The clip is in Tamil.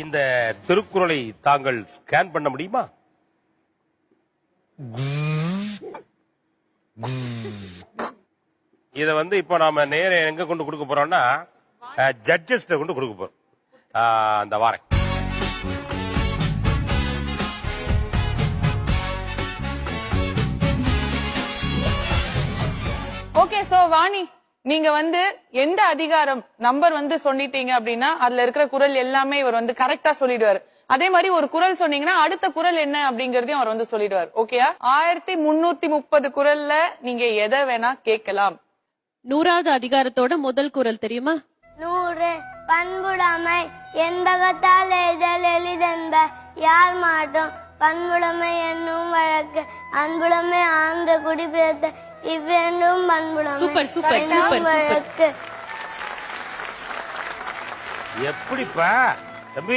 இந்த திருக்குறளை தாங்கள் ஸ்கேன் பண்ண முடியுமா? இத இப்ப நாம நேர எங்க கொண்டு கொடுக்க போறோம்னா ஜட்ஜஸ்ட கொண்டு கொடுக்க போறோம். அந்த வாரம் ஓகே. சோ வாணி, நீங்க எந்த அதிகாரம் நம்பர் சொல்லிட்டீங்க அப்படின்னா அதுல இருக்கிற குறள் எல்லாமே இவர் கரெக்டா சொல்லிடுவாரு. அதே மாதிரி ஒரு குறள் சொன்னீங்கன்னா அடுத்த குறள் என்ன அப்படிங்கறதையும் அவர் சொல்லிடுவார். ஓகேயா? 1330 குறள்ல நீங்க எதை வேணா கேட்கலாம். 100வது அதிகாரத்தோட முதல் குறள் தெரியுமா? 100 பண்புடைமை என்பகத்தால் எய்தல் எளிதென்ப யார் மாட்டோம் பண்புடைமை என்னும் வழக்கு அன்புடைமை ஆன்ற குடிபிறத்த இவ்வேண்டும் பண்புடைமை. Super super super super. வழக்கு எப்படிப்பா